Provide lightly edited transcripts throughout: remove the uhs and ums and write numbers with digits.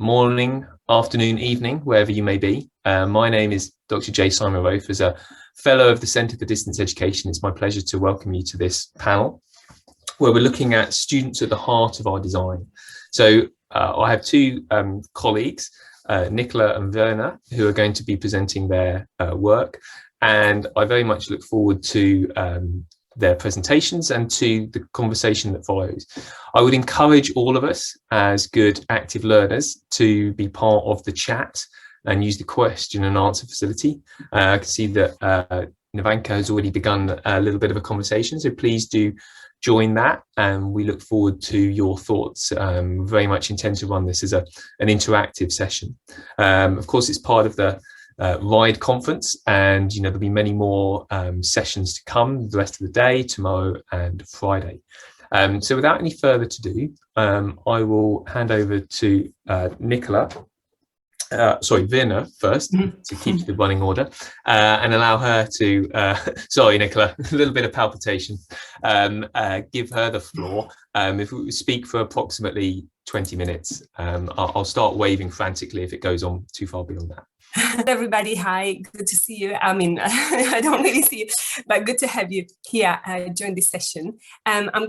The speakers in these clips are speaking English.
morning, afternoon, evening, wherever you may be. My name is Dr. J. Simon Rofe. As a fellow of the Centre for Distance Education, it's my pleasure to welcome you to this panel, where we're looking at students at the heart of our design. So I have two colleagues, Nicola and Virna, who are going to be presenting their work. And I very much look forward to their presentations and to the conversation that follows. I would encourage all of us as good active learners to be part of the chat and use the question and answer facility. I can see that Navanka has already begun a little bit of a conversation, so please do join that, and we look forward to your thoughts. Very much intend to run this as an interactive session. Of course, it's part of the RIDE conference, and there'll be many more sessions to come the rest of the day, tomorrow and Friday. So without any further ado, I will hand over to Nicola. Virna first, to keep the running order, and allow her to, sorry Nicola, a little bit of palpitation, give her the floor. If we speak for approximately 20 minutes, I'll start waving frantically if it goes on too far beyond that. Everybody, hi, good to see you. I mean, I don't really see you, but good to have you here during this session. I'm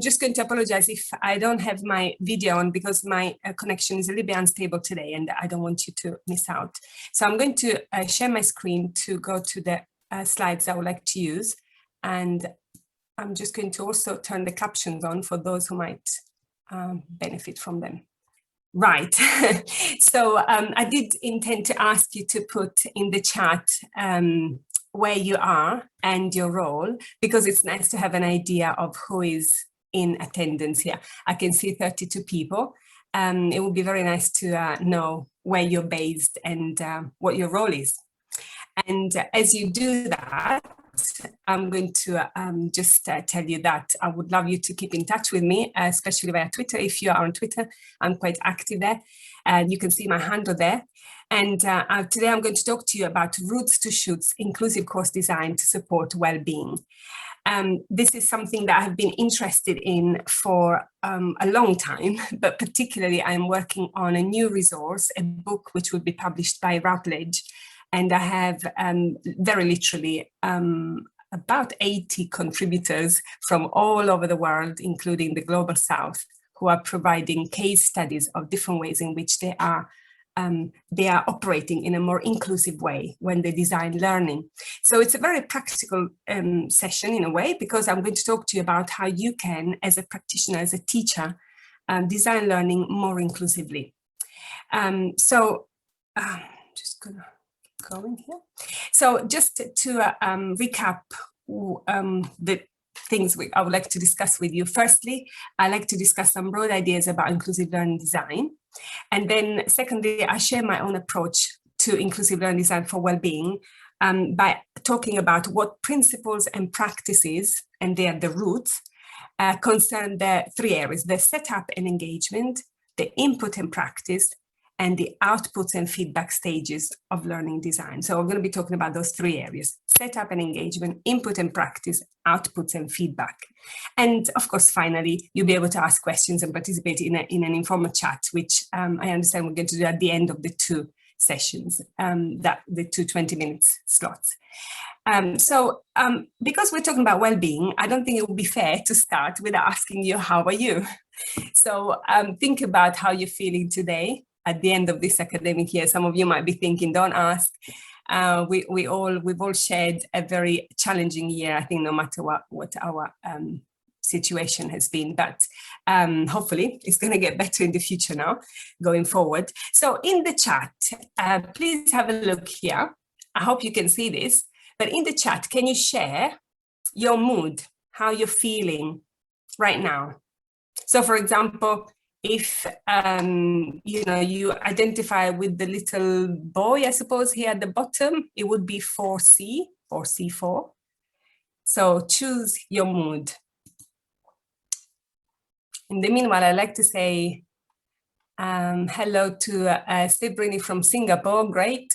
just going to apologize if I don't have my video on, because my connection is a little bit unstable today and I don't want you to miss out. So I'm going to share my screen to go to the slides I would like to use. And I'm just going to also turn the captions on for those who might benefit from them. Right. So I did intend to ask you to put in the chat where you are and your role, because it's nice to have an idea of who is in attendance here. I can see 32 people. It would be very nice to know where you're based and what your role is. And as you do that, I'm going to just tell you that I would love you to keep in touch with me, especially via Twitter. If you are on Twitter, I'm quite active there. You can see my handle there. And today I'm going to talk to you about Roots to Shoots, inclusive course design to support well-being. This is something that I've been interested in for a long time, but particularly I'm working on a new resource, a book which will be published by Routledge. And I have very literally about 80 contributors from all over the world, including the Global South, who are providing case studies of different ways in which they are operating in a more inclusive way when they design learning. So it's a very practical session in a way, because I'm going to talk to you about how you can, as a practitioner, as a teacher, design learning more inclusively. Just gonna go in here. So just to recap the things I would like to discuss with you. Firstly, I'd like to discuss some broad ideas about inclusive learning design. And then secondly, I share my own approach to inclusive learning design for well-being by talking about what principles and practices, and they are the roots, concern the three areas: the setup and engagement, the input and practice, and the outputs and feedback stages of learning design. So we're going to be talking about those three areas: setup and engagement, input and practice, outputs and feedback. And of course, finally, you'll be able to ask questions and participate in an informal chat, which I understand we're going to do at the end of the two sessions, the two 20-minute slots. Because we're talking about well-being, I don't think it would be fair to start without asking you, how are you? So think about how you're feeling today. At the end of this academic year, some of you might be thinking, don't ask. We've all shared a very challenging year, I think, no matter what our situation has been, but hopefully it's going to get better in the future now, going forward. So in the chat, please have a look here. I hope you can see this, but in the chat, can you share your mood, how you're feeling right now? So for example, if you identify with the little boy, I suppose here at the bottom, it would be 4C or C4. So choose your mood. In the meanwhile, I'd like to say hello to Sibrini from Singapore, great.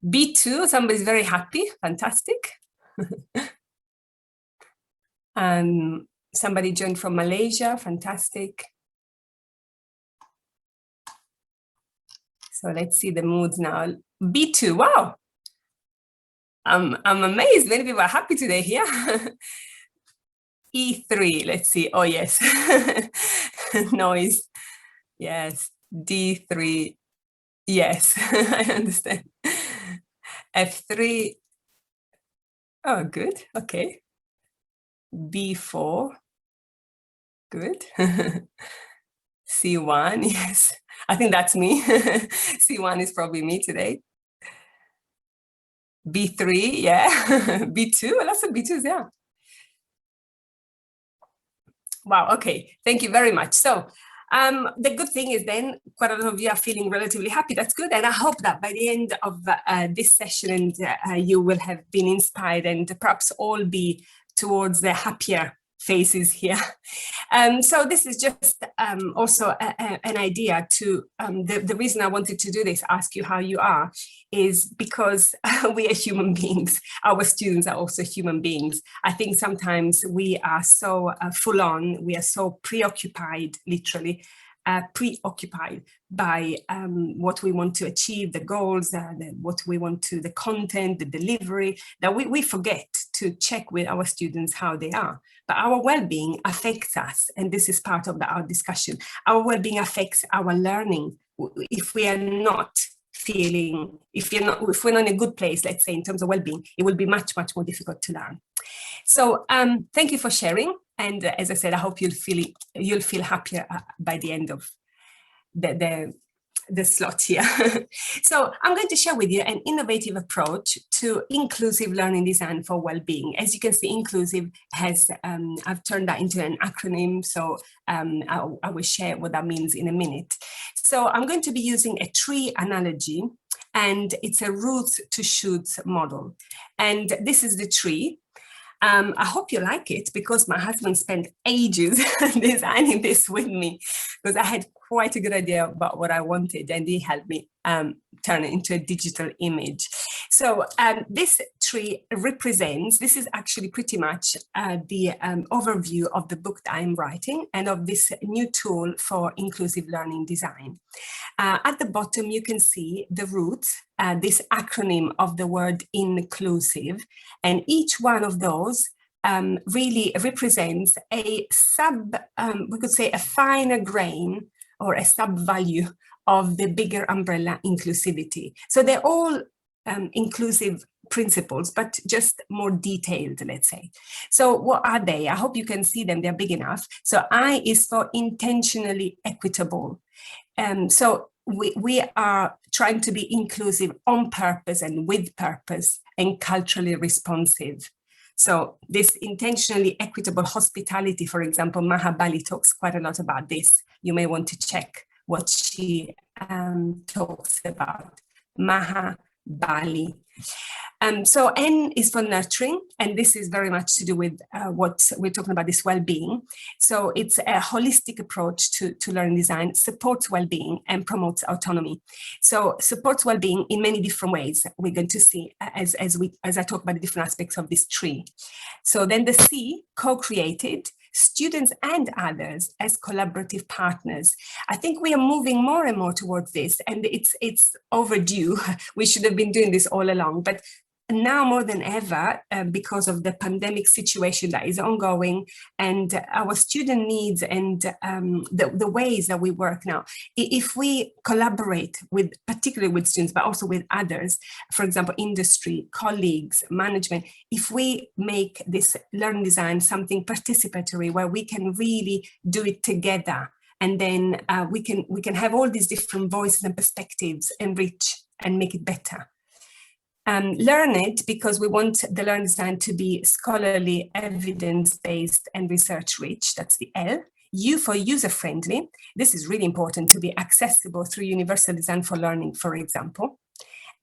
B2, somebody's very happy, fantastic. Somebody joined from Malaysia, fantastic. So let's see the moods now. B2, wow. I'm amazed. Many people are happy today here. E3, let's see. Oh, yes. Noise. Yes. D3. Yes, I understand. F3. Oh, good. Okay. B4. Good. C1. Yes. I think that's me. C1 is probably me today. B3. Yeah. B2. Lots of B2s. Yeah. Wow. Okay. Thank you very much. So the good thing is then quite a lot of you are feeling relatively happy. That's good. And I hope that by the end of this session, you will have been inspired and perhaps all be towards the happier faces here. So this is just also an idea to, the reason I wanted to do this, ask you how you are, is because we are human beings. Our students are also human beings. I think sometimes we are so full on, we are so preoccupied, literally, preoccupied by what we want to achieve, the goals, what we want to, the content, the delivery, that we forget to check with our students how they are. But our well-being affects us, and this is part of our discussion. Our well-being affects our learning. If we are not feeling, if we're not in a good place, let's say in terms of well-being, it will be much, much more difficult to learn. So thank you for sharing. And as I said, I hope you'll feel happier by the end of the slot here. So I'm going to share with you an innovative approach to inclusive learning design for well-being. As you can see, inclusive has, I've turned that into an acronym, so I will share what that means in a minute. So I'm going to be using a tree analogy, and it's a roots to shoots model. And this is the tree. I hope you like it, because my husband spent ages designing this with me, because I had quite a good idea about what I wanted, and he helped me turn it into a digital image. So this tree represents, this is actually pretty much the overview of the book that I'm writing and of this new tool for inclusive learning design. At the bottom, you can see the roots, this acronym of the word inclusive, and each one of those really represents a we could say a finer grain or a sub-value of the bigger umbrella inclusivity. So they're all inclusive principles, but just more detailed, let's say. So what are they? I hope you can see them, they're big enough. So I is for intentionally equitable. So we are trying to be inclusive on purpose and with purpose and culturally responsive. So this intentionally equitable hospitality, for example, Maha Bali talks quite a lot about this. You may want to check what she talks about. Maha Bali. So N is for nurturing, and this is very much to do with what we're talking about, this well-being. So it's a holistic approach to learning design, supports well-being and promotes autonomy. So supports well-being in many different ways. We're going to see as I talk about the different aspects of this tree. So then the C, co-created, students and others as collaborative partners. I think we are moving more and more towards this, and it's overdue. We should have been doing this all along, but now more than ever, because of the pandemic situation that is ongoing and our student needs and the ways that we work now, if we collaborate with, particularly with students, but also with others, for example, industry, colleagues, management, if we make this learning design something participatory where we can really do it together, and then we can have all these different voices and perspectives, enrich and make it better. Learn it, because we want the learning design to be scholarly, evidence-based and research-rich. That's the L. U for user-friendly. This is really important, to be accessible through universal design for learning, for example.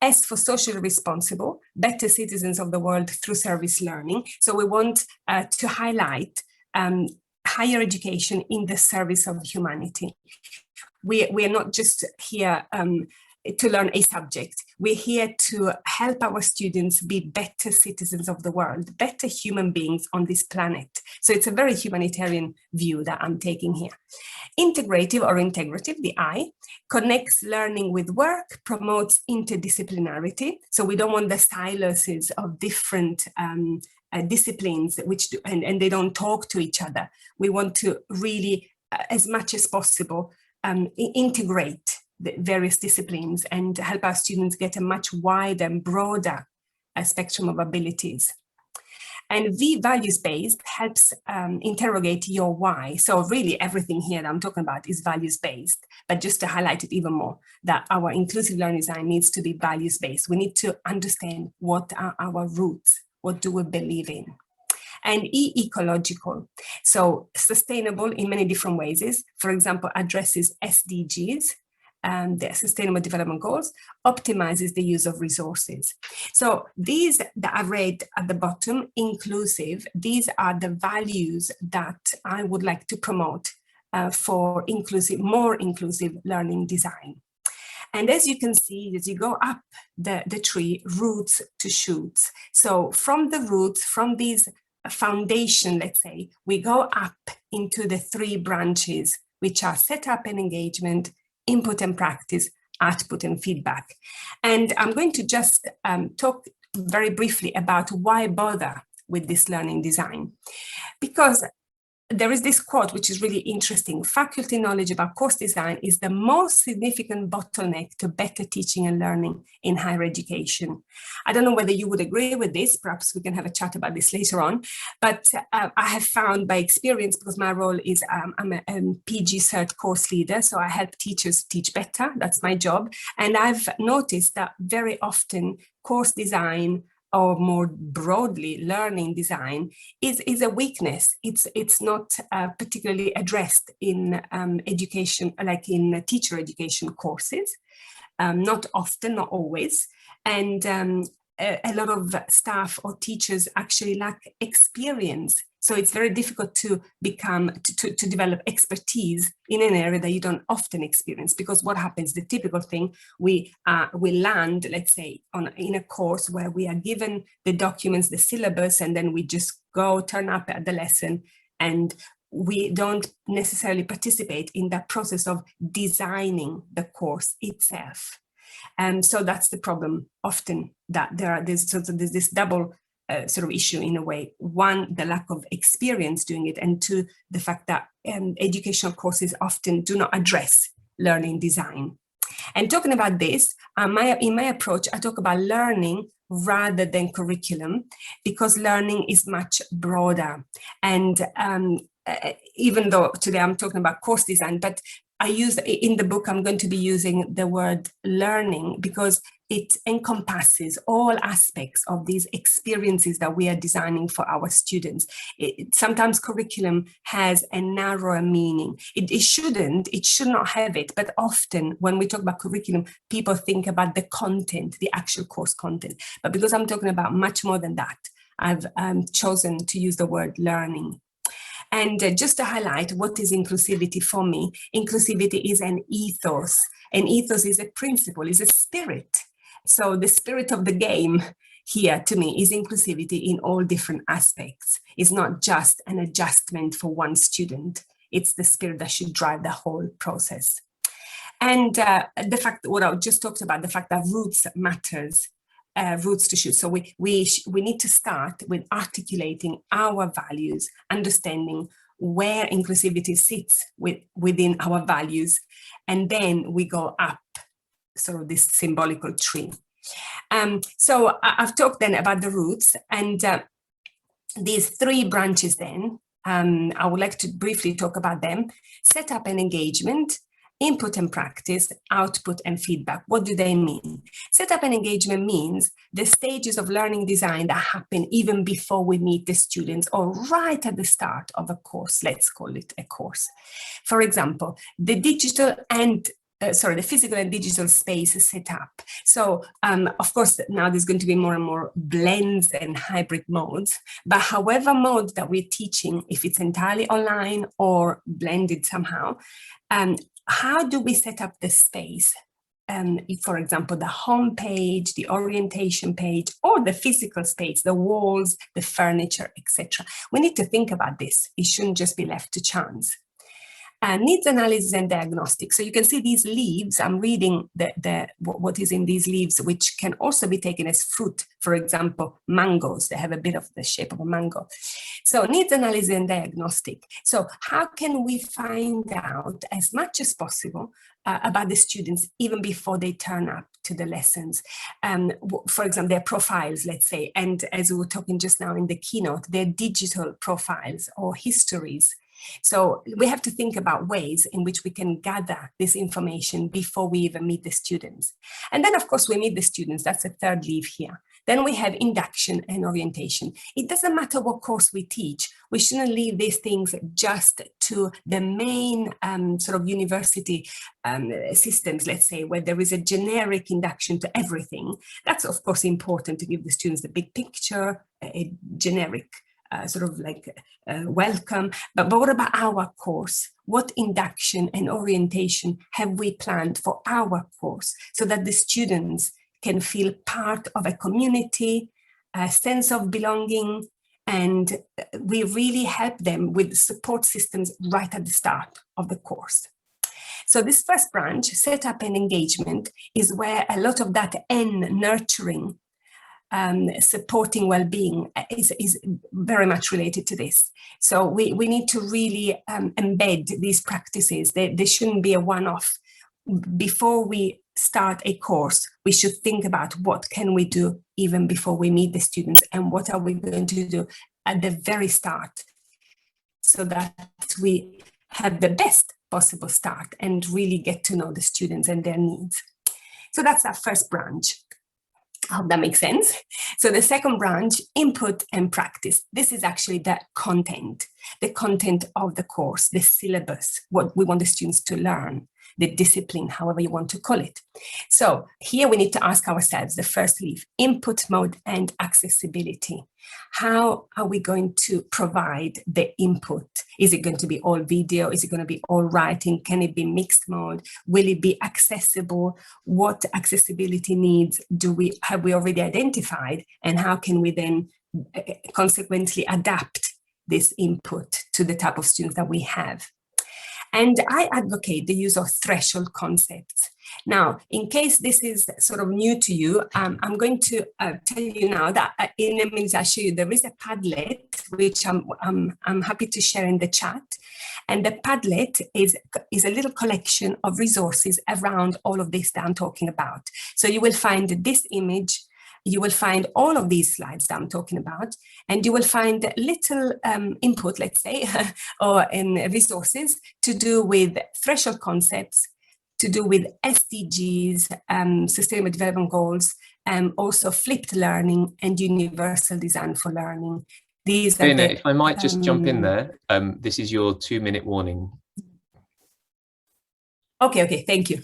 S for socially responsible, better citizens of the world through service learning. So we want to highlight higher education in the service of humanity. We are not just here to learn a subject. We're here to help our students be better citizens of the world, better human beings on this planet. So it's a very humanitarian view that I'm taking here. Integrative or integrative, the I, connects learning with work, promotes interdisciplinarity. So we don't want the silos of different disciplines and they don't talk to each other. We want to really, as much as possible, integrate the various disciplines and help our students get a much wider and broader spectrum of abilities. And V, values-based, helps interrogate your why. So really everything here that I'm talking about is values-based, but just to highlight it even more, that our inclusive learning design needs to be values-based. We need to understand what are our roots, what do we believe in. And E, ecological. So sustainable in many different ways. For example, addresses SDGs, the Sustainable Development Goals, optimizes the use of resources. So these that I read at the bottom, inclusive, these are the values that I would like to promote for more inclusive learning design. And as you can see, as you go up the tree, roots to shoots. So from the roots, from these foundation, let's say, we go up into the 3 branches, which are setup and engagement, input and practice, output and feedback. And I'm going to just talk very briefly about why bother with this learning design. Because there is this quote, which is really interesting. Faculty knowledge about course design is the most significant bottleneck to better teaching and learning in higher education. I don't know whether you would agree with this. Perhaps we can have a chat about this later on. But I have found by experience, because my role is I'm a PG Cert course leader, so I help teachers teach better. That's my job. And I've noticed that very often course design, or more broadly learning design, is a weakness. It's not particularly addressed in education, like in teacher education courses, not often, not always. And a lot of staff or teachers actually lack experience. So it's very difficult to develop expertise in an area that you don't often experience, because what happens, the typical thing, we land, let's say, in a course where we are given the documents, the syllabus, and then we just turn up at the lesson, and we don't necessarily participate in that process of designing the course itself. And so that's the problem often, that there's this double sort of issue in a way. One, the lack of experience doing it, and two, the fact that educational courses often do not address learning design. And talking about this, in my approach, I talk about learning rather than curriculum, because learning is much broader. And even though today I'm talking about course design, but in the book, I'm going to be using the word learning because it encompasses all aspects of these experiences that we are designing for our students. Sometimes curriculum has a narrower meaning. It should not have it, but often when we talk about curriculum, people think about the content, the actual course content. But because I'm talking about much more than that, I've chosen to use the word learning. And just to highlight what is inclusivity for me, inclusivity is an ethos. An ethos is a principle, is a spirit. So the spirit of the game here to me is inclusivity in all different aspects. It's not just an adjustment for one student. It's the spirit that should drive the whole process. And the fact that what I just talked about, the fact that roots matters. Roots to shoot. So we need to start with articulating our values, understanding where inclusivity sits within our values, and then we go up sort of this symbolical tree. So I've talked then about the roots, and these 3 branches then, I would like to briefly talk about them. Setup and engagement, input and practice, output and feedback. What do they mean? Setup and engagement means the stages of learning design that happen even before we meet the students, or right at the start of a course. Let's call it a course. For example, the physical and digital space setup. So of course, now there's going to be more and more blends and hybrid modes, but however mode that we're teaching, if it's entirely online or blended somehow, how do we set up the space? For example, the home page, the orientation page, or the physical space, the walls, the furniture, etc. We need to think about this. It shouldn't just be left to chance. Needs analysis and diagnostic. So you can see these leaves. I'm reading what is in these leaves, which can also be taken as fruit. For example, mangoes, they have a bit of the shape of a mango. So needs analysis and diagnostic. So how can we find out as much as possible about the students even before they turn up to the lessons? For example, their profiles, let's say, and as we were talking just now in the keynote, their digital profiles or histories. So we have to think about ways in which we can gather this information before we even meet the students. And then, of course, we meet the students. That's the third leaf here. Then we have induction and orientation. It doesn't matter what course we teach. We shouldn't leave these things just to the main sort of university systems, let's say, where there is a generic induction to everything. That's, of course, important to give the students the big picture, a generic sort of like welcome. But what about our course? What induction and orientation have we planned for our course so that the students can feel part of a community, a sense of belonging, and we really help them with support systems right at the start of the course. So this first branch, setup and engagement, is where a lot of that N, nurturing, supporting well-being is very much related to this. So we need to really embed these practices. They shouldn't be a one-off. Before we start a course, we should think about what can we do even before we meet the students, and what are we going to do at the very start so that we have the best possible start and really get to know the students and their needs. So that's our first branch. I hope that makes sense. So the second branch, input and practice. This is actually the content of the course, the syllabus, what we want the students to learn, the discipline, however you want to call it. So here we need to ask ourselves, the first leaf, input mode and accessibility. How are we going to provide the input? Is it going to be all video? Is it going to be all writing? Can it be mixed mode? Will it be accessible? What accessibility needs have we already identified? And how can we then consequently adapt this input to the type of students that we have? And I advocate the use of threshold concepts. Now, in case this is sort of new to you, I'm going to tell you now that in a minute I'll show you there is a Padlet, which I'm happy to share in the chat. And the Padlet is a little collection of resources around all of this that I'm talking about. So you will find this image, you will find all of these slides that I'm talking about, and you will find little input, let's say, or in resources to do with threshold concepts, to do with SDGs, Sustainable Development Goals, also flipped learning and universal design for learning. These are Virna, if I might just jump in there, this is your 2-minute warning. Okay, thank you.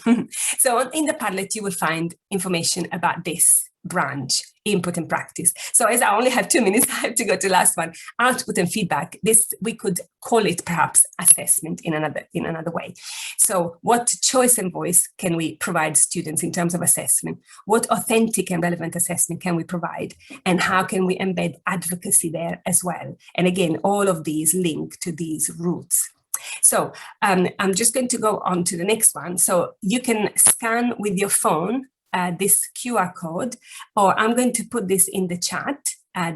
So in the Padlet, you will find information about this branch, input and practice. So as I only have 2 minutes, I have to go to the last one, output and feedback. This, we could call it perhaps assessment in another way. So what choice and voice can we provide students in terms of assessment? What authentic and relevant assessment can we provide? And how can we embed advocacy there as well? And again, all of these link to these roots. So I'm just going to go on to the next one. So you can scan with your phone this QR code, or I'm going to put this in the chat,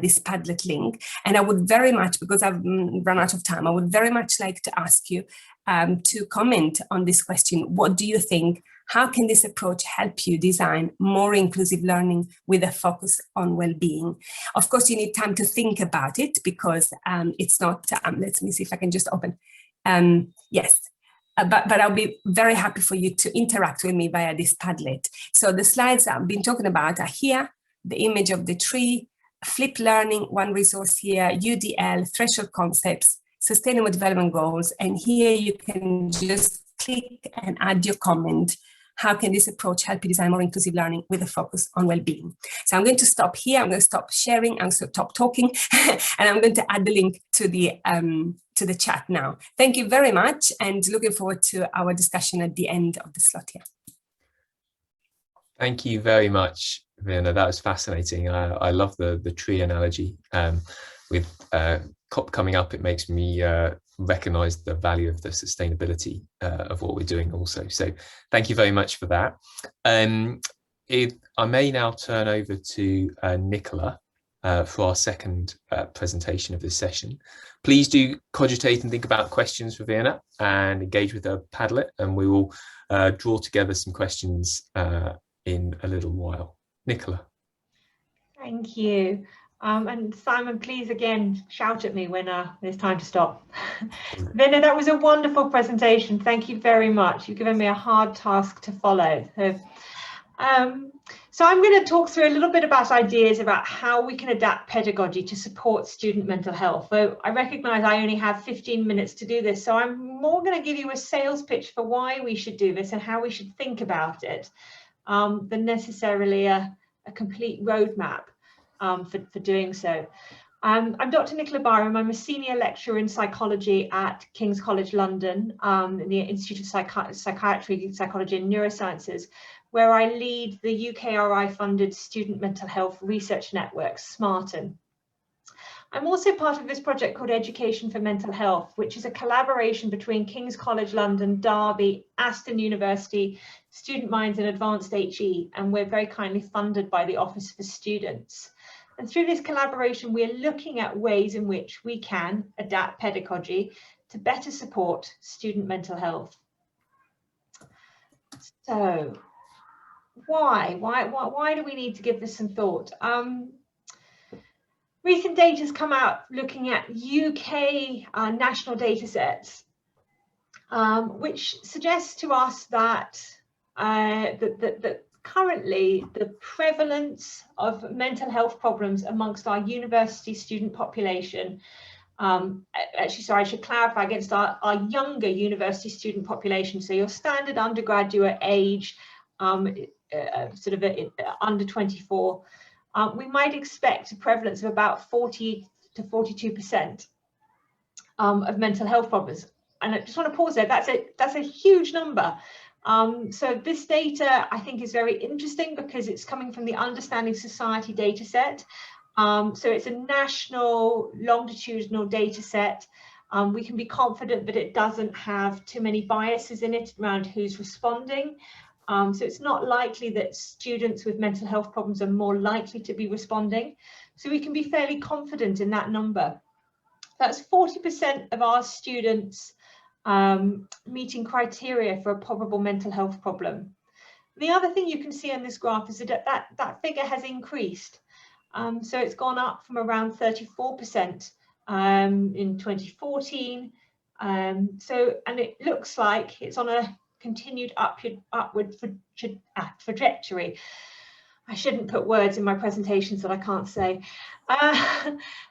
this Padlet link. And I would very much, because I've run out of time, I would very much like to ask you to comment on this question. What do you think? How can this approach help you design more inclusive learning with a focus on well-being? Of course, you need time to think about it, because it's not, let me see if I can just open. Yes. But I'll be very happy for you to interact with me via this Padlet. So the slides I've been talking about are here, the image of the tree, flipped learning, one resource here, UDL, threshold concepts, sustainable development goals. And here you can just click and add your comment. How can this approach help you design more inclusive learning with a focus on well-being? So I'm going to stop here. I'm going to stop sharing. I'm going to stop talking, and I'm going to add the link to the chat now. Thank you very much, and looking forward to our discussion at the end of the slot here. Thank you very much, Virna. That was fascinating. I love the tree analogy with COP coming up, it makes me recognize the value of the sustainability of what we're doing also. So thank you very much for that. I may now turn over to Nicola for our second presentation of this session. Please do cogitate and think about questions for Virna and engage with the Padlet, and we will draw together some questions in a little while. Nicola. Thank you. And Simon, please again shout at me when it's time to stop. Virna, that was a wonderful presentation. Thank you very much. You've given me a hard task to follow. So I'm going to talk through a little bit about ideas about how we can adapt pedagogy to support student mental health. So I recognise I only have 15 minutes to do this, so I'm more going to give you a sales pitch for why we should do this and how we should think about it, than necessarily a complete roadmap for doing so. I'm Dr. Nicola Byrom. I'm a senior lecturer in psychology at King's College London, in the Institute of Psychiatry, Psychology and Neurosciences, where I lead the UKRI funded student mental health research network, SMARTN. I'm also part of this project called Education for Mental Health, which is a collaboration between King's College London, Derby, Aston University, Student Minds and Advanced HE, and we're very kindly funded by the Office for Students. And through this collaboration, we're looking at ways in which we can adapt pedagogy to better support student mental health. So why do we need to give this some thought? Recent data has come out looking at UK national data sets, which suggests to us that, that currently the prevalence of mental health problems amongst our university student population, actually, sorry, I should clarify, against our younger university student population, so your standard undergraduate age, sort of under 24, we might expect a prevalence of about 40 to 42% of mental health problems. And I just want to pause there. That's a huge number. So this data, I think, is very interesting because it's coming from the Understanding Society data set. So it's a national longitudinal data set. We can be confident that it doesn't have too many biases in it around who's responding. So it's not likely that students with mental health problems are more likely to be responding. So we can be fairly confident in that number. That's 40% of our students meeting criteria for a probable mental health problem. The other thing you can see on this graph is that that figure has increased. So it's gone up from around 34% in 2014. And it looks like it's on a continued upward trajectory. I shouldn't put words in my presentations that I can't say.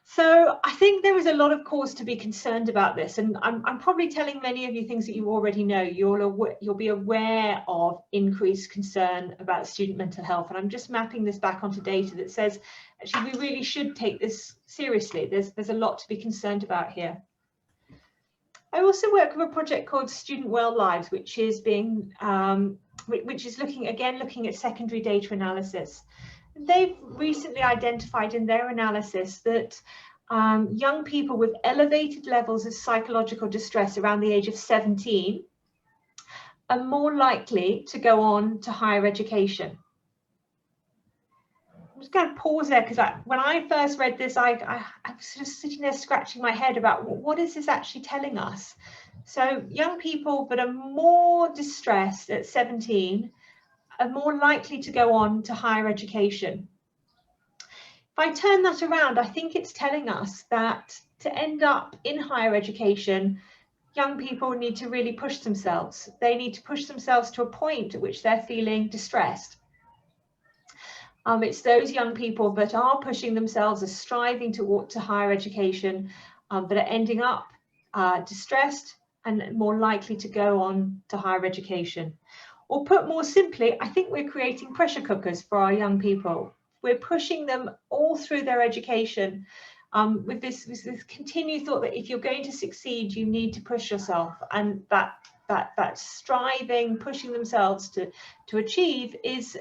So I think there is a lot of cause to be concerned about this, and I'm probably telling many of you things that you already know. You'll be aware of increased concern about student mental health, and I'm just mapping this back onto data that says actually we really should take this seriously. There's a lot to be concerned about here. I also work with a project called Student Well Lives, which is looking at secondary data analysis. They've recently identified in their analysis that young people with elevated levels of psychological distress around the age of 17 are more likely to go on to higher education. I'm just going to pause there because when I first read this, I was sort of sitting there scratching my head about what is this actually telling us? So young people that are more distressed at 17 are more likely to go on to higher education. If I turn that around, I think it's telling us that to end up in higher education, young people need to really push themselves. They need to push themselves to a point at which they're feeling distressed. It's those young people that are pushing themselves, are striving to walk to higher education, that are ending up distressed and more likely to go on to higher education. Or put more simply, I think we're creating pressure cookers for our young people. We're pushing them all through their education with this continued thought that if you're going to succeed, you need to push yourself, and that striving, pushing themselves to achieve is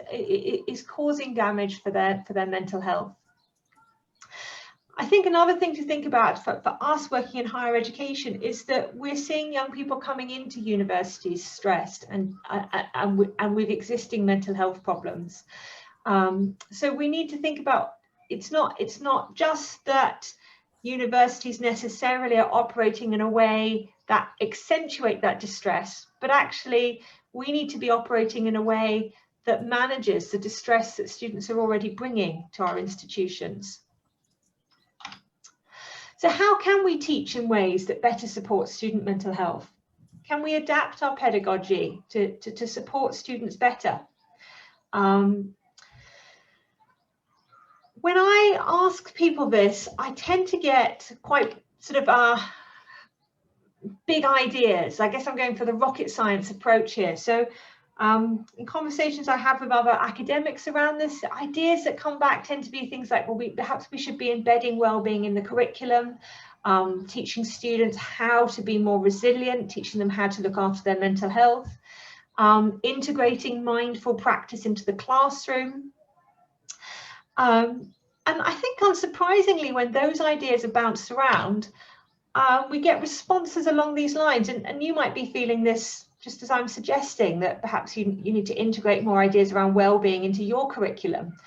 causing damage for their mental health. I think another thing to think about for us working in higher education is that we're seeing young people coming into universities stressed and with existing mental health problems. So we need to think about, it's not just that universities necessarily are operating in a way that accentuate that distress, but actually we need to be operating in a way that manages the distress that students are already bringing to our institutions. So how can we teach in ways that better support student mental health? Can we adapt our pedagogy to support students better? When I ask people this, I tend to get quite sort of big ideas. I guess I'm going for the rocket science approach here. So in conversations I have with other academics around this, ideas that come back tend to be things like, well, perhaps we should be embedding wellbeing in the curriculum, teaching students how to be more resilient, teaching them how to look after their mental health, integrating mindful practice into the classroom. And I think unsurprisingly, when those ideas are bounced around, we get responses along these lines, and you might be feeling this just as I'm suggesting, that perhaps you need to integrate more ideas around wellbeing into your curriculum.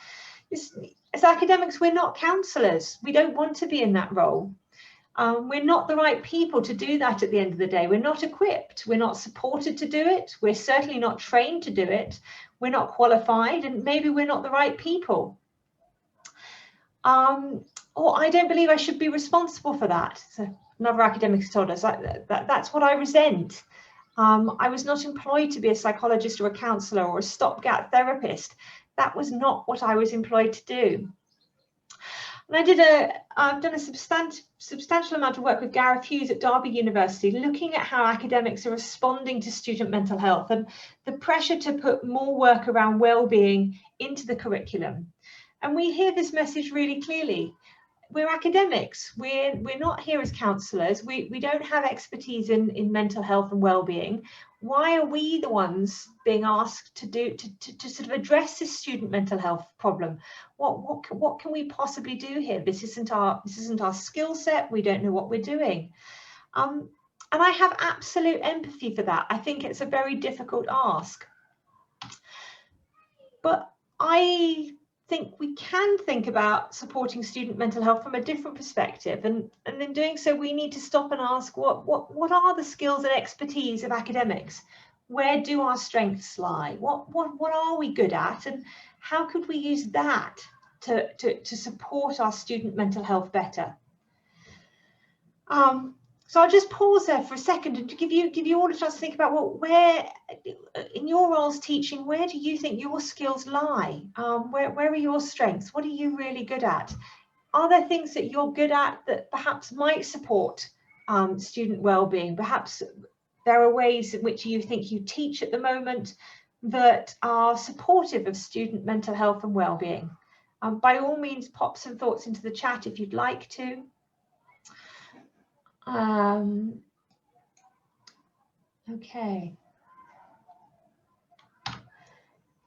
As academics, we're not counsellors. We don't want to be in that role. We're not the right people to do that at the end of the day. We're not equipped. We're not supported to do it. We're certainly not trained to do it. We're not qualified, and maybe we're not the right people. Or I don't believe I should be responsible for that. So another academic has told us that's what I resent. I was not employed to be a psychologist or a counsellor or a stopgap therapist. That was not what I was employed to do. And I've done a substantial amount of work with Gareth Hughes at Derby University, looking at how academics are responding to student mental health and the pressure to put more work around wellbeing into the curriculum. And we hear this message really clearly. We're academics. We're not here as counsellors. We don't have expertise in mental health and well-being. Why are we the ones being asked to sort of address this student mental health problem? What can we possibly do here? This isn't our skill set. We don't know what we're doing. And I have absolute empathy for that. I think it's a very difficult ask. But I think we can think about supporting student mental health from a different perspective, and in doing so we need to stop and ask what are the skills and expertise of academics? Where do our strengths lie? What are we good at, and how could we use that to support our student mental health better? So I'll just pause there for a second and to give you all a chance to think about, well, where in your roles teaching, where do you think your skills lie? Where are your strengths? What are you really good at? Are there things that you're good at that perhaps might support student well-being? Perhaps there are ways in which you think you teach at the moment that are supportive of student mental health and well-being. By all means, pop some thoughts into the chat if you'd like to. Okay.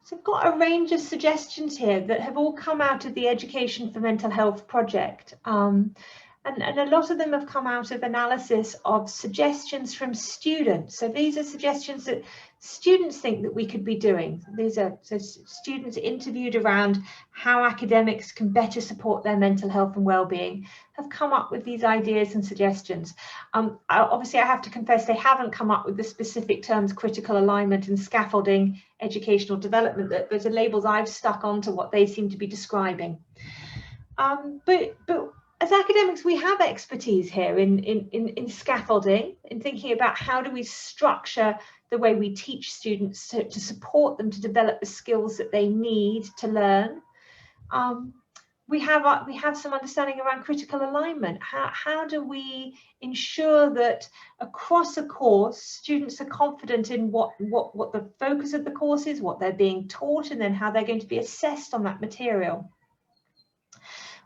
So I've got a range of suggestions here that have all come out of the Education for Mental Health project. And a lot of them have come out of analysis of suggestions from students. So these are suggestions that students think that we could be doing. These are so students interviewed around how academics can better support their mental health and well-being have come up with these ideas and suggestions. Obviously, I have to confess they haven't come up with the specific terms critical alignment and scaffolding educational development, that those are labels I've stuck onto what they seem to be describing. But as academics, we have expertise here in scaffolding, in thinking about how do we structure the way we teach students to support them to develop the skills that they need to learn. We have some understanding around critical alignment. How do we ensure that across a course, students are confident in what the focus of the course is, what they're being taught, and then how they're going to be assessed on that material?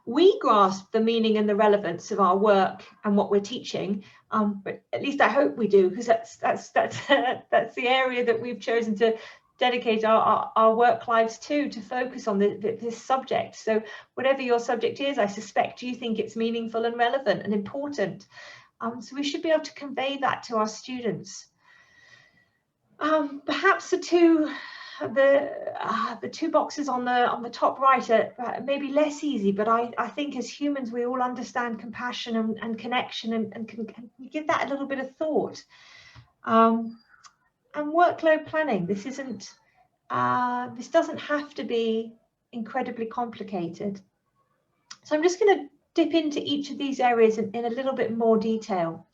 We grasp the meaning and the relevance of our work and what we're teaching, but at least I hope we do, because that's the area that we've chosen to dedicate our work lives to focus on this subject. So whatever your subject is, I suspect you think it's meaningful and relevant and important. So we should be able to convey that to our students. Perhaps the two boxes on the top right are maybe less easy, but I think as humans we all understand compassion and connection, and can give that a little bit of thought. And workload planning. This isn't. This doesn't have to be incredibly complicated. So I'm just going to dip into each of these areas in a little bit more detail.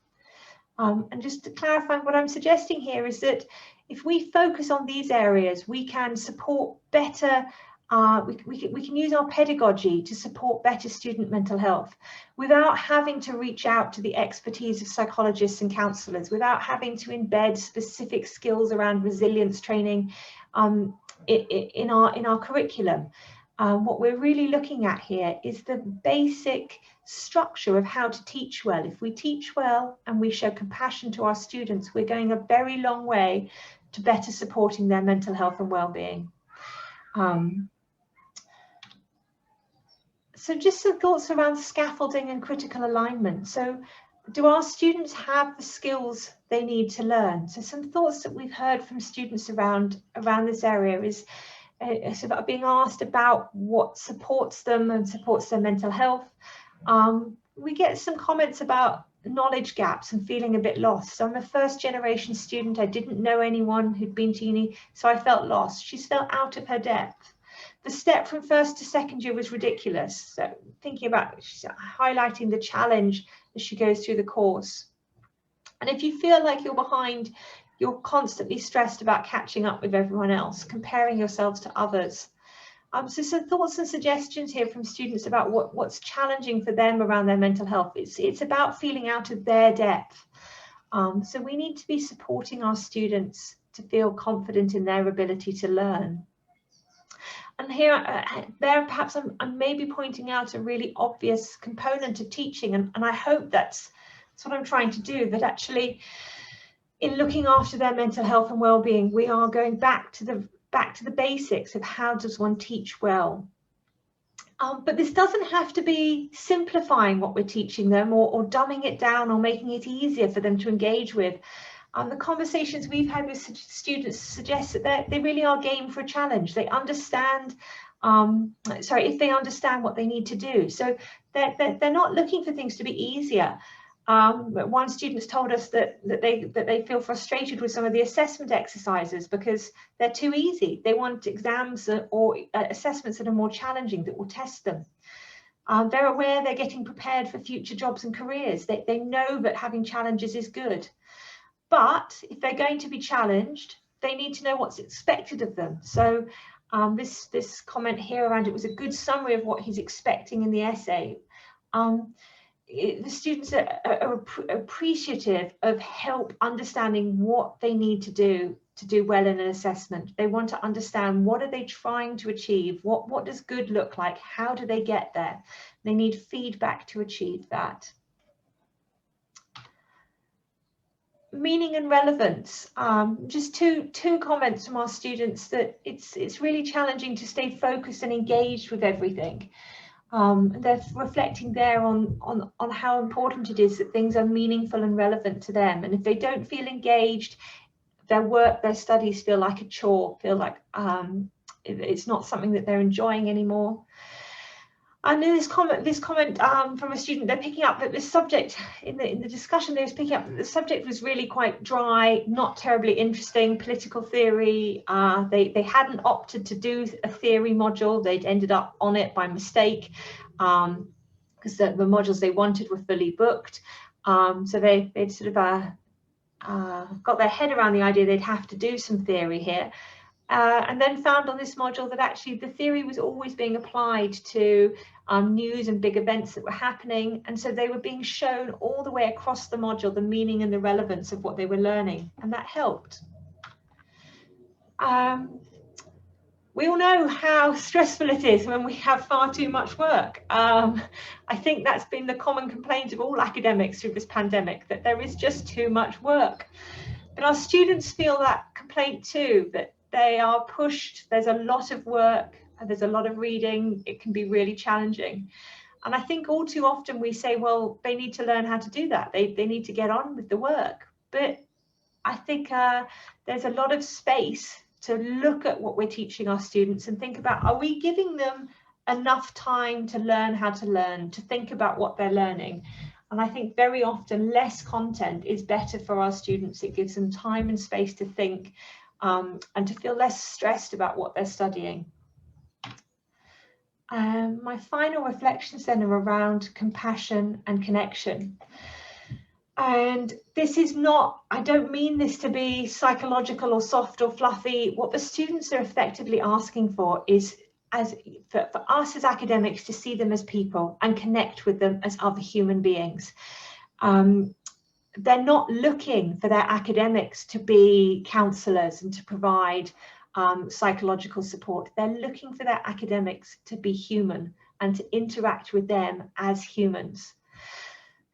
And just to clarify, what I'm suggesting here is that if we focus on these areas, we can support better, we can use our pedagogy to support better student mental health without having to reach out to the expertise of psychologists and counsellors, without having to embed specific skills around resilience training in our curriculum. What we're really looking at here is the basic structure of how to teach well. If we teach well and we show compassion to our students, we're going a very long way to better supporting their mental health and well-being. So just some thoughts around scaffolding and critical alignment. So do our students have the skills they need to learn? So some thoughts that we've heard from students around this area is about being asked about what supports them and supports their mental health. We get some comments about knowledge gaps and feeling a bit lost. So I'm a first generation student. I didn't know anyone who'd been to uni, so I felt lost. She's felt out of her depth. The step from first to second year was ridiculous. So thinking about, she's highlighting the challenge as she goes through the course. And if you feel like you're behind, you're constantly stressed about catching up with everyone else, comparing yourselves to others. So some thoughts and suggestions here from students about what's challenging for them around their mental health. It's about feeling out of their depth. So we need to be supporting our students to feel confident in their ability to learn. And here, there perhaps I'm maybe pointing out a really obvious component of teaching, and I hope that's what I'm trying to do, that actually in looking after their mental health and well-being, we are going back to the basics of how does one teach well. But this doesn't have to be simplifying what we're teaching them or dumbing it down or making it easier for them to engage with. The conversations we've had with students suggest that they really are game for a challenge. They understand, if they understand what they need to do. So they're not looking for things to be easier. One student's told us that they feel frustrated with some of the assessment exercises because they're too easy. They want exams or assessments that are more challenging, that will test them. They're aware they're getting prepared for future jobs and careers. They know that having challenges is good. But if they're going to be challenged, they need to know what's expected of them. So this comment here around it was a good summary of what he's expecting in the essay. The students are appreciative of help understanding what they need to do well in an assessment. They want to understand, what are they trying to achieve? What does good look like? How do they get there? They need feedback to achieve that. Meaning and relevance. Just two comments from our students that it's really challenging to stay focused and engaged with everything. They're reflecting there on how important it is that things are meaningful and relevant to them. And if they don't feel engaged, their work, their studies feel like a chore, feel like it's not something that they're enjoying anymore. And in this comment from a student, they're picking up that this subject in the discussion, they was picking up that the subject was really quite dry, not terribly interesting, political theory. They hadn't opted to do a theory module. They'd ended up on it by mistake because the modules they wanted were fully booked. So they'd sort of got their head around the idea they'd have to do some theory here. And then found on this module that actually the theory was always being applied to news and big events that were happening. And so they were being shown all the way across the module the meaning and the relevance of what they were learning. And that helped. We all know how stressful it is when we have far too much work. I think that's been the common complaint of all academics through this pandemic, that there is just too much work. But our students feel that complaint too, that They are pushed. There's a lot of work and there's a lot of reading. It can be really challenging. And I think all too often we say, well, they need to learn how to do that. They need to get on with the work. But I think there's a lot of space to look at what we're teaching our students and think about, are we giving them enough time to learn how to learn, to think about what they're learning? And I think very often less content is better for our students. It gives them time and space to think and to feel less stressed about what they're studying. My final reflections then are around compassion and connection. And this is not, I don't mean this to be psychological or soft or fluffy. What the students are effectively asking for is for us as academics to see them as people and connect with them as other human beings. They're not looking for their academics to be counsellors and to provide psychological support. They're looking for their academics to be human and to interact with them as humans.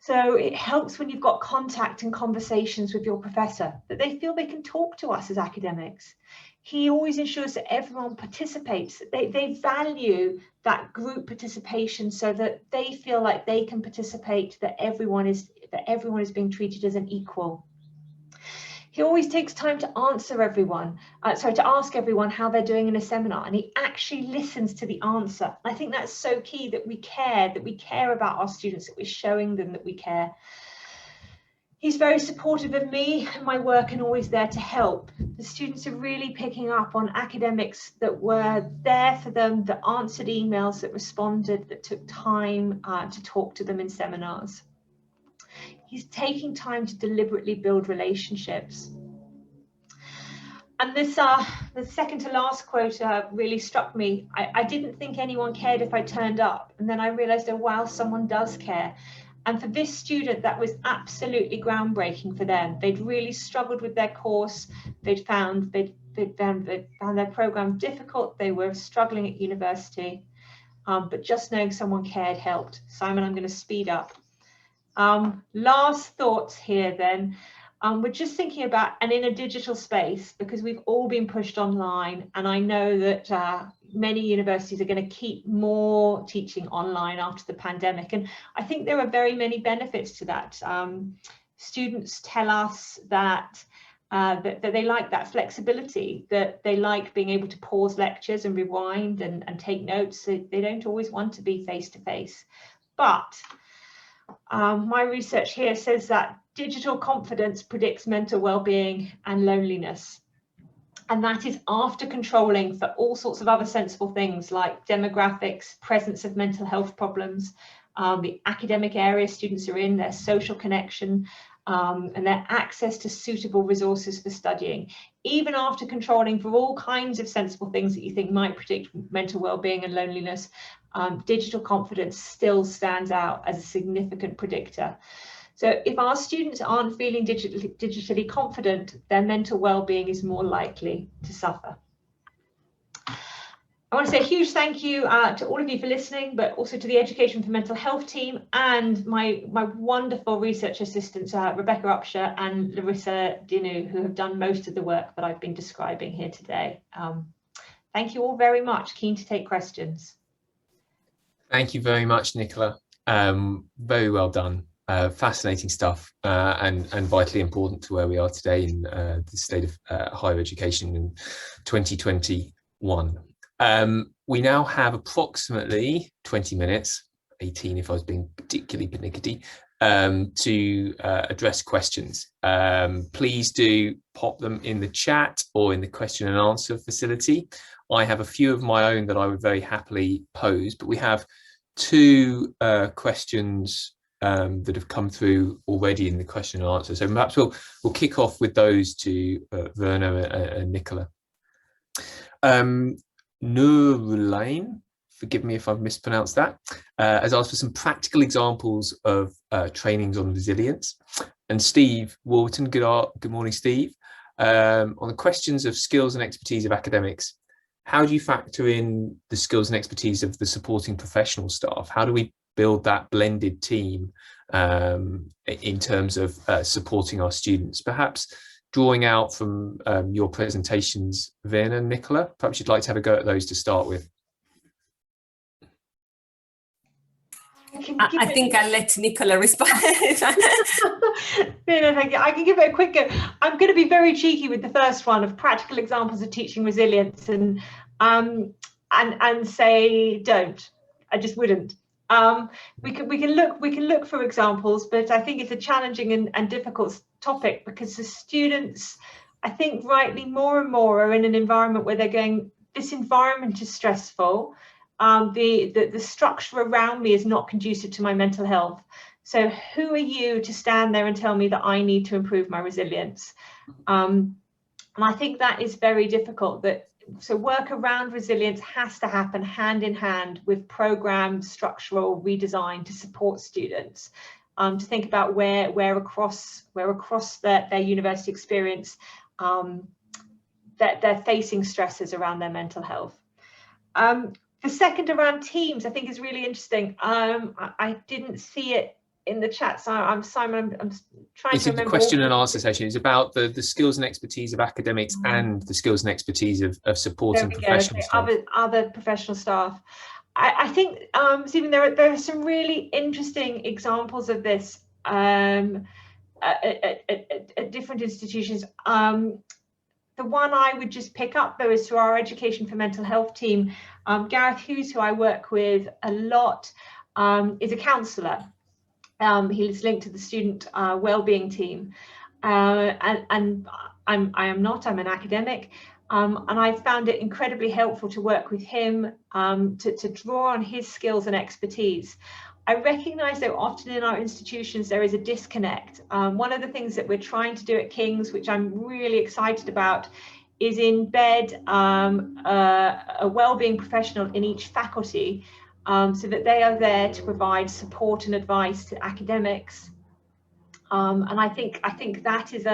So it helps when you've got contact and conversations with your professor, that they feel they can talk to us as academics. He always ensures that everyone participates. They value that group participation so that they feel like they can participate, that everyone is being treated as an equal. He always takes time to answer everyone, to ask everyone how they're doing in a seminar, and he actually listens to the answer. I think that's so key, that we care about our students, that we're showing them that we care. He's very supportive of me and my work and always there to help. The students are really picking up on academics that were there for them, that answered emails, that responded, that took time to talk to them in seminars. He's taking time to deliberately build relationships. And this, the second to last quote really struck me. I didn't think anyone cared if I turned up. And then I realized, oh, wow, someone does care. And for this student, that was absolutely groundbreaking for them. They'd really struggled with their course. They'd found their program difficult. They were struggling at university. But just knowing someone cared helped. Simon, I'm going to speed up. Last thoughts here then. We're just thinking about, and in a digital space, because we've all been pushed online, and I know that many universities are going to keep more teaching online after the pandemic, and I think there are very many benefits to that. Students tell us that that they like that flexibility, that they like being able to pause lectures and rewind and take notes. So they don't always want to be face-to-face. But my research here says that digital confidence predicts mental well-being and loneliness. And that is after controlling for all sorts of other sensible things like demographics, presence of mental health problems, the academic area students are in, their social connection, and their access to suitable resources for studying. Even after controlling for all kinds of sensible things that you think might predict mental well-being and loneliness, digital confidence still stands out as a significant predictor. So if our students aren't feeling digitally confident, their mental well-being is more likely to suffer. I want to say a huge thank you to all of you for listening, but also to the Education for Mental Health team and my wonderful research assistants, Rebecca Upshur and Larissa Dinu, who have done most of the work that I've been describing here today. Thank you all very much. Keen to take questions. Thank you very much, Nicola. Very well done. Fascinating stuff and vitally important to where we are today in the state of higher education in 2021. We now have approximately 20 minutes, 18 if I was being particularly pernickety, to address questions. Please do pop them in the chat or in the question and answer facility. I have a few of my own that I would very happily pose, but we have two questions that have come through already in the question and answer. So perhaps we'll kick off with those to Virna and Nicola. Nurulain, forgive me if I've mispronounced that, has asked for some practical examples of trainings on resilience. And Steve Walton, good morning, Steve. On the questions of skills and expertise of academics, how do you factor in the skills and expertise of the supporting professional staff? How do we build that blended team in terms of supporting our students? Perhaps drawing out from your presentations, Virna and Nicola? Perhaps you'd like to have a go at those to start with. I think I'll let Nicola respond. No, thank you. I can give it a quick go. I'm going to be very cheeky with the first one of practical examples of teaching resilience, and say don't. I just wouldn't. We can look for examples, but I think it's a challenging and difficult topic, because the students, I think rightly more and more, are in an environment where they're going, this environment is stressful. The structure around me is not conducive to my mental health. So who are you to stand there and tell me that I need to improve my resilience? And I think that is very difficult. So work around resilience has to happen hand in hand with program structural redesign to support students, to think about where across their university experience that they're facing stresses around their mental health. The second around teams, I think, is really interesting. I didn't see it in the chat, so I'm trying to remember. It's a question and answer session. It's about the skills and expertise of academics and the skills and expertise of supporting professional staff. Other professional staff. I think, Stephen, there are some really interesting examples of this at different institutions. The one I would just pick up, though, is through our Education for Mental Health team. Gareth Hughes, who I work with a lot, is a counsellor. He is linked to the student wellbeing team, and I'm an academic, and I found it incredibly helpful to work with him, to draw on his skills and expertise. I recognise that often in our institutions there is a disconnect. One of the things that we're trying to do at King's, which I'm really excited about, is embed a wellbeing professional in each faculty, so that they are there to provide support and advice to academics. And I think that is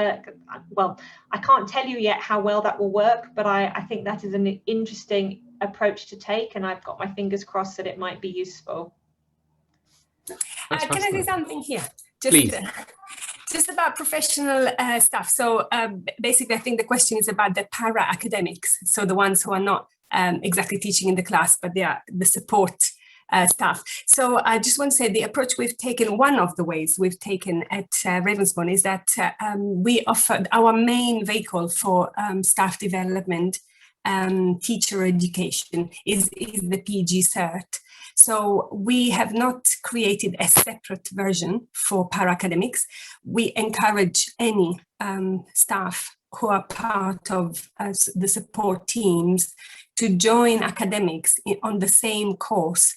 well, I can't tell you yet how well that will work, but I think that is an interesting approach to take, and I've got my fingers crossed that it might be useful. Can I say something here? Please. Just about professional staff. So basically, I think the question is about the para-academics, so the ones who are not exactly teaching in the class, but they are the support staff. So I just want to say the approach we've taken, one of the ways we've taken at Ravensbourne, is that we offered our main vehicle for staff development, teacher education is the PG cert. So we have not created a separate version for para-academics. We encourage any staff who are part of the support teams to join academics on the same course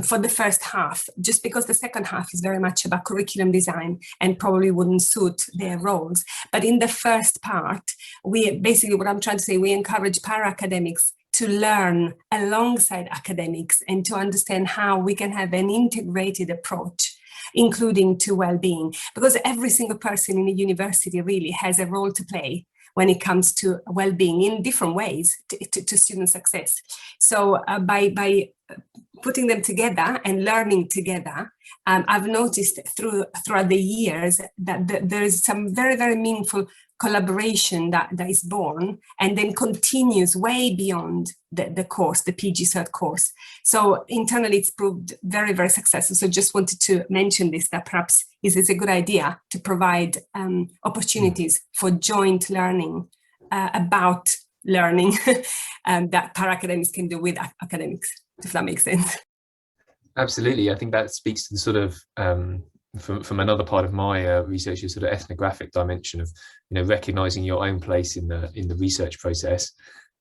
for the first half, just because the second half is very much about curriculum design and probably wouldn't suit their roles. But in the first part, we basically, what I'm trying to say, we encourage para-academics to learn alongside academics and to understand how we can have an integrated approach, including to well-being, because every single person in a university really has a role to play when it comes to well-being in different ways to student success. So by putting them together and learning together, I've noticed throughout the years that there is some very, very meaningful collaboration that is born and then continues way beyond the course, the PG Cert course. So internally it's proved very, very successful. So just wanted to mention this, that perhaps is a good idea to provide opportunities for joint learning about learning that para-academics can do with academics, if that makes sense. Absolutely. I think that speaks to the sort of from another part of my research, your sort of ethnographic dimension of, you know, recognizing your own place in the research process,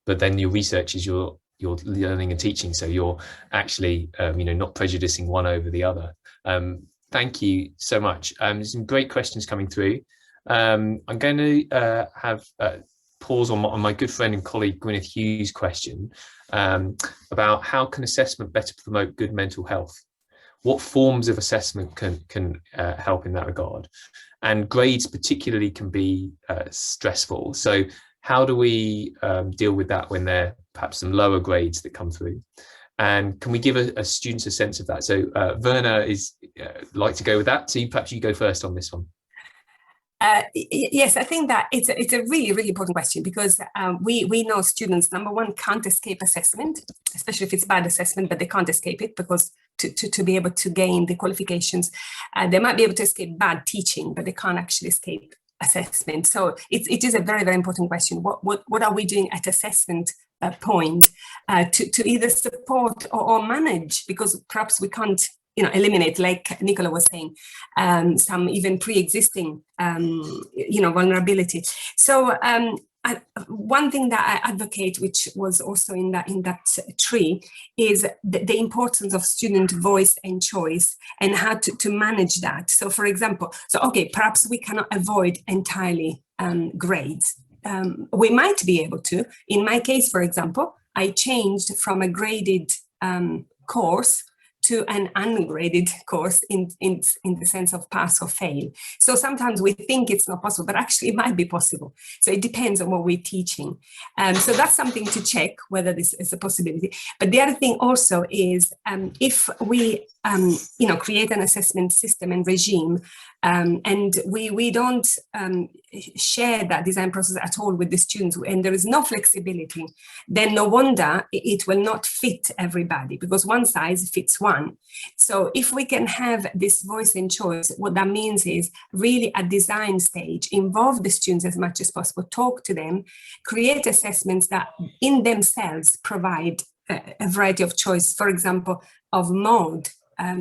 but then your research is your learning and teaching, so you're actually you know, not prejudicing one over the other. Thank you so much. There's some great questions coming through. I'm going to have pause on my good friend and colleague Gwyneth Hughes' question about how can assessment better promote good mental health? What forms of assessment can help in that regard? And grades particularly can be stressful. So how do we deal with that when there are perhaps some lower grades that come through? And can we give a students a sense of that? So Virna is like to go with that. So perhaps you go first on this one. Yes, I think that it's a really, really important question, because we know students, number one, can't escape assessment, especially if it's bad assessment, but they can't escape it, because to be able to gain the qualifications, they might be able to escape bad teaching, but they can't actually escape assessment. So it is a very, very important question. What are we doing at assessment point to either support or manage? Because perhaps we can't, eliminate, like Nicola was saying, some even pre-existing, vulnerability. So one thing that I advocate, which was also in that tree, is the importance of student voice and choice, and how to manage that. So, for example, perhaps we cannot avoid entirely grades. We might be able to. In my case, for example, I changed from a graded course to an ungraded course in the sense of pass or fail. So sometimes we think it's not possible, but actually it might be possible. So it depends on what we're teaching. So that's something to check, whether this is a possibility. But the other thing also is, if we create an assessment system and regime, and we don't share that design process at all with the students, and there is no flexibility, then no wonder it will not fit everybody, because one size fits one. So if we can have this voice and choice, what that means is really at design stage, involve the students as much as possible, talk to them, create assessments that in themselves provide a variety of choice, for example, of mode.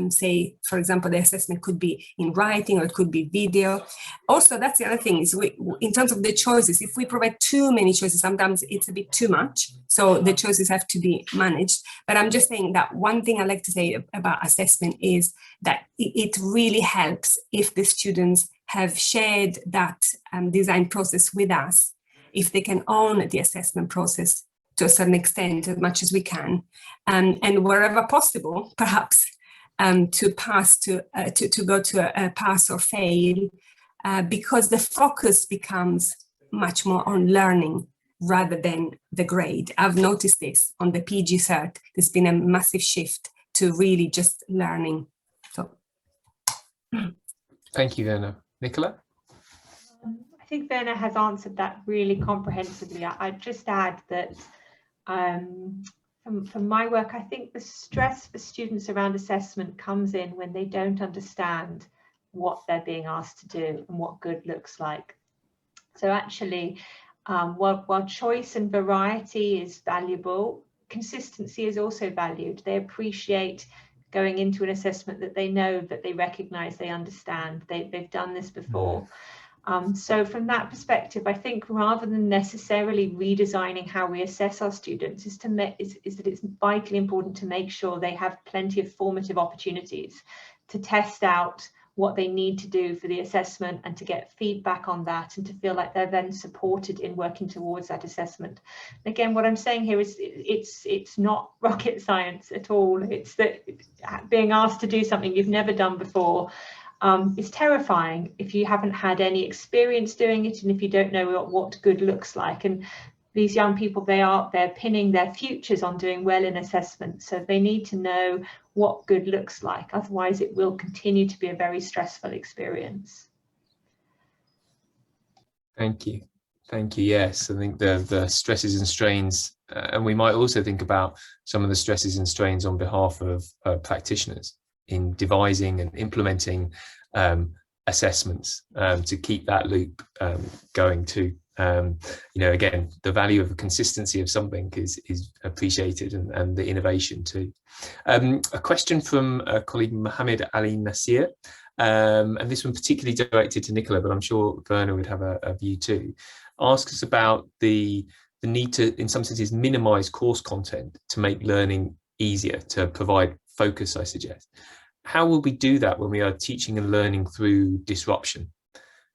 Say, for example, the assessment could be in writing, or it could be video. Also, that's the other thing, is in terms of the choices, if we provide too many choices, sometimes it's a bit too much. So the choices have to be managed. But I'm just saying that one thing I like to say about assessment is that it really helps if the students have shared that design process with us, if they can own the assessment process to a certain extent, as much as we can, and wherever possible, perhaps, to go to a pass or fail, because the focus becomes much more on learning rather than the grade. I've noticed this on the PG cert. There's been a massive shift to really just learning. So, thank you, Virna. Nicola? I think Virna has answered that really comprehensively. I'd just add that from my work, I think the stress for students around assessment comes in when they don't understand what they're being asked to do and what good looks like. So actually, while choice and variety is valuable, consistency is also valued. They appreciate going into an assessment that they know, that they recognize, they understand, they've done this before. So from that perspective, I think rather than necessarily redesigning how we assess our students, is that it's vitally important to make sure they have plenty of formative opportunities to test out what they need to do for the assessment, and to get feedback on that, and to feel like they're then supported in working towards that assessment. Again, what I'm saying here is it's not rocket science at all. It's that being asked to do something you've never done before is terrifying if you haven't had any experience doing it, and if you don't know what good looks like. And these young people, they're pinning their futures on doing well in assessment, so they need to know what good looks like. Otherwise, it will continue to be a very stressful experience. Thank you. Thank you. Yes, I think the stresses and strains, and we might also think about some of the stresses and strains on behalf of practitioners in devising and implementing assessments to keep that loop going too. Again, the value of the consistency of something is appreciated, and the innovation too. A question from a colleague, Mohammed Ali Nasir, and this one particularly directed to Nicola, but I'm sure Virna would have a view too. Asks us about the need to, in some senses, minimize course content to make learning easier, to provide focus, I suggest. How will we do that when we are teaching and learning through disruption?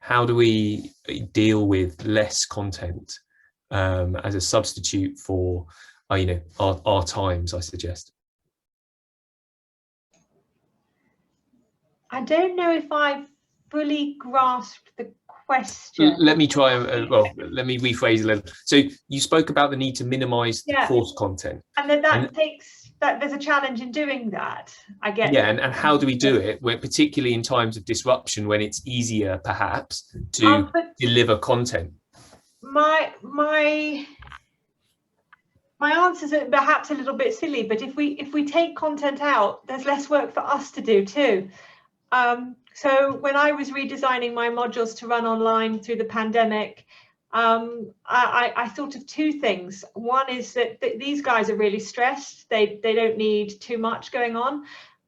How do we deal with less content as a substitute for, our times, I suggest? I don't know if I've fully grasped the question. Let me try, let me rephrase a little. So you spoke about the need to minimize the course content. And that takes there's a challenge in doing that. I get. Yeah, and how do we do it, when, particularly in times of disruption, when it's easier perhaps to deliver content? My answers are perhaps a little bit silly, but if we take content out, there's less work for us to do too. So when I was redesigning my modules to run online through the pandemic, I thought of two things. One is that these guys are really stressed. They don't need too much going on.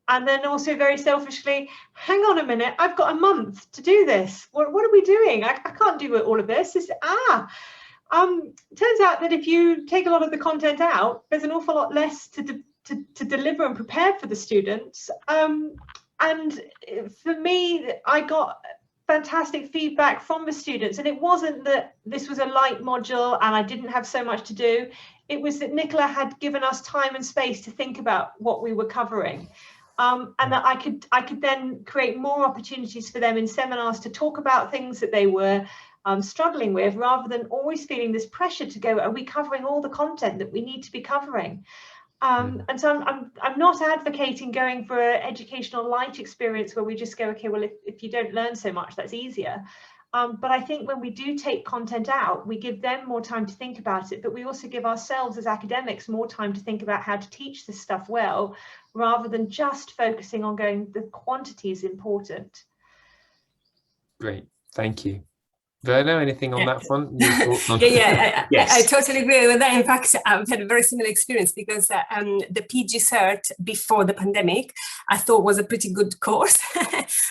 And then also very selfishly, hang on a minute, I've got a month to do this. What are we doing? I can't do all of this. Turns out that if you take a lot of the content out, there's an awful lot less to deliver and prepare for the students. And for me, I got fantastic feedback from the students, and it wasn't that this was a light module and I didn't have so much to do. It was that Nicola had given us time and space to think about what we were covering, and that I could then create more opportunities for them in seminars to talk about things that they were struggling with, rather than always feeling this pressure to go, are we covering all the content that we need to be covering? And so I'm not advocating going for an educational light experience where we just go, okay, well, if you don't learn so much, that's easier. But I think when we do take content out, we give them more time to think about it, but we also give ourselves as academics more time to think about how to teach this stuff well, rather than just focusing on going, the quantity is important. Great, thank you. Virna, anything on that front? Yes. I totally agree with that. In fact, I've had a very similar experience, because the PG Cert before the pandemic, I thought was a pretty good course.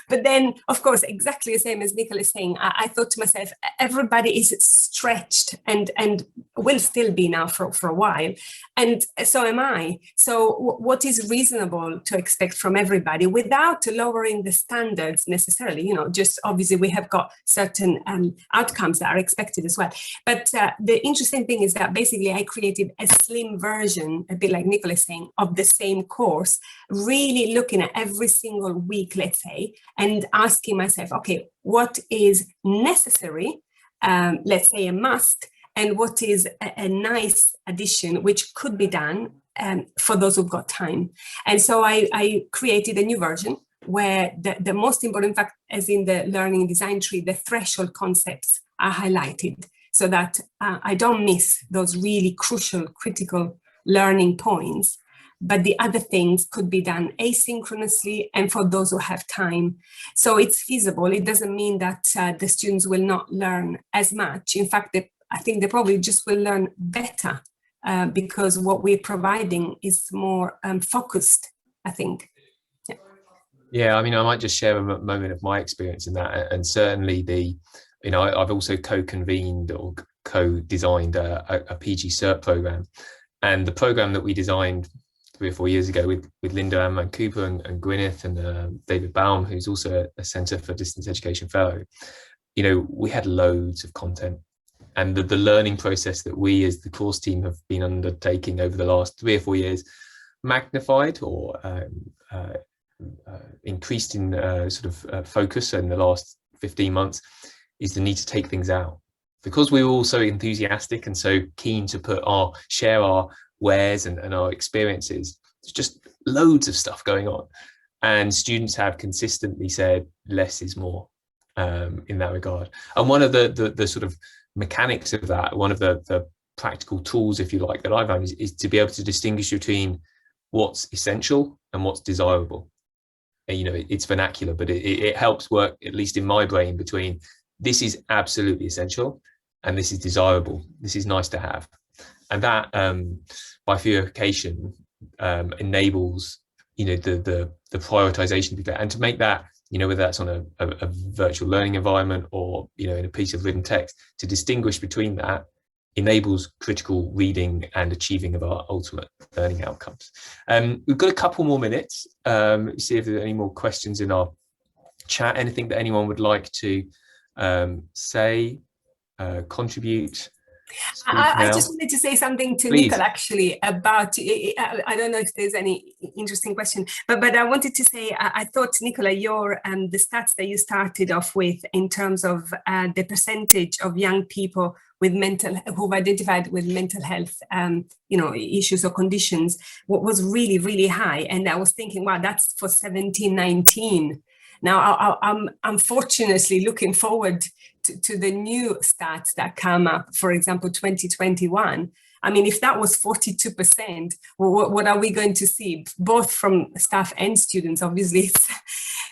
But then, of course, exactly the same as Nicola is saying, I thought to myself, everybody is stretched and will still be now for a while. And so am I. So what is reasonable to expect from everybody without lowering the standards necessarily? You know, just obviously we have got certain outcomes that are expected as well. But the interesting thing is that basically I created a slim version, a bit like Nicola is saying, of the same course, really looking at every single week, let's say, and asking myself, okay, what is necessary, let's say a must, and what is a nice addition, which could be done for those who've got time. And so I created a new version where the most important fact, as in the learning design tree, the threshold concepts are highlighted, so that I don't miss those really crucial, critical learning points. But the other things could be done asynchronously and for those who have time. So it's feasible. It doesn't mean that the students will not learn as much. In fact, I think they probably just will learn better because what we're providing is more focused, I think. Yeah, I mean, I might just share a moment of my experience in that, and certainly I've also co-convened or co-designed a PG Cert program, and the program that we designed 3 or 4 years ago with Linda Ann Cooper and Gwyneth and David Byrom, who's also a Centre for Distance Education Fellow. You know, we had loads of content, and the learning process that we as the course team have been undertaking over the last 3 or 4 years magnified or increased in focus in the last 15 months is the need to take things out, because we were all so enthusiastic and so keen to share our wares and our experiences. There's just loads of stuff going on, and students have consistently said less is more in that regard. And one of the sort of mechanics of that, one of the practical tools, if you like, that I've found is to be able to distinguish between what's essential and what's desirable. You know, it's vernacular, but it helps work, at least in my brain, between this is absolutely essential and this is desirable, this is nice to have. And that bifurcation enables, you know, the prioritization of that, and to make that, you know, whether that's on a virtual learning environment or, you know, in a piece of written text, to distinguish between that enables critical reading and achieving of our ultimate learning outcomes. We've got a couple more minutes. See if there are any more questions in our chat. Anything that anyone would like to say, contribute? I just wanted to say something to Please. Nicola actually about, I don't know if there's any interesting question, but I wanted to say, I thought, Nicola, the stats that you started off with in terms of the percentage of young people with who've identified with mental health, issues or conditions, what was really, really high. And I was thinking, wow, that's for 17-19. Now, I'm unfortunately looking forward to the new stats that come up, for example, 2021. I mean, if that was 42%, what are we going to see, both from staff and students, obviously?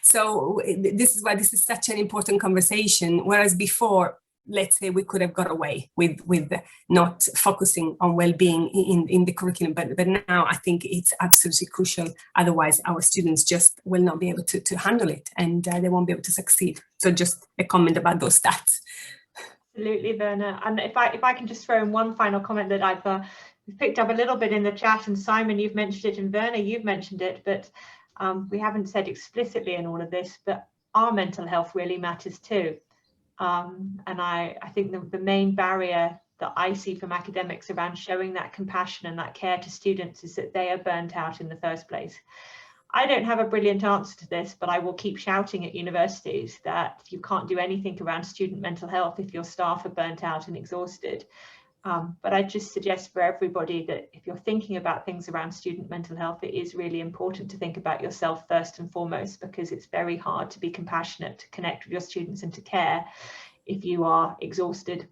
So this is why this is such an important conversation, whereas before, let's say we could have got away with not focusing on well-being in the curriculum, but now I think it's absolutely crucial. Otherwise, our students just will not be able to handle it, and they won't be able to succeed. So just a comment about those stats. Absolutely, Virna. And if I can just throw in one final comment that I've picked up a little bit in the chat, and Simon, you've mentioned it, and Virna, you've mentioned it, but we haven't said explicitly in all of this, but our mental health really matters too. And I think the main barrier that I see from academics around showing that compassion and that care to students is that they are burnt out in the first place. I don't have a brilliant answer to this, but I will keep shouting at universities that you can't do anything around student mental health if your staff are burnt out and exhausted. But I just suggest for everybody that if you're thinking about things around student mental health, it is really important to think about yourself first and foremost, because it's very hard to be compassionate, to connect with your students and to care if you are exhausted.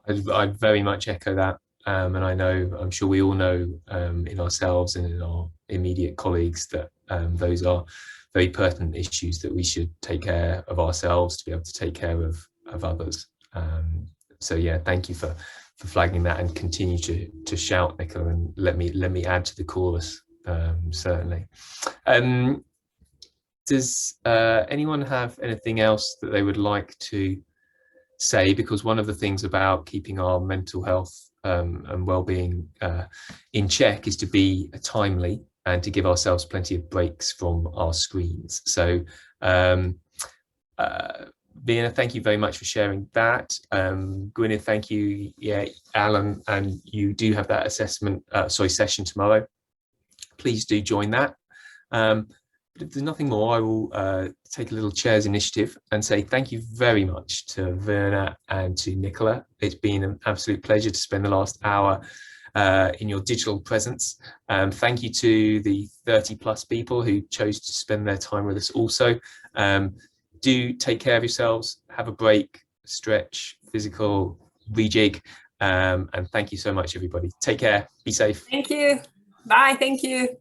I'd very much echo that. And I'm sure we all know in ourselves and in our immediate colleagues that those are very pertinent issues that we should take care of ourselves to be able to take care of others. So yeah, thank you for flagging that, and continue to shout, Nicola, and let me add to the chorus, certainly. Does anyone have anything else that they would like to say? Because one of the things about keeping our mental health and well-being in check is to be timely and to give ourselves plenty of breaks from our screens. So Virna, thank you very much for sharing that. Gwyneth, thank you. Yeah, Alan, and you do have that session tomorrow. Please do join that. But if there's nothing more, I will take a little chair's initiative and say thank you very much to Virna and to Nicola. It's been an absolute pleasure to spend the last hour in your digital presence. Thank you to the 30+ people who chose to spend their time with us also. Do take care of yourselves, have a break, stretch, physical, rejig, and thank you so much, everybody. Take care, be safe. Thank you. Bye, thank you.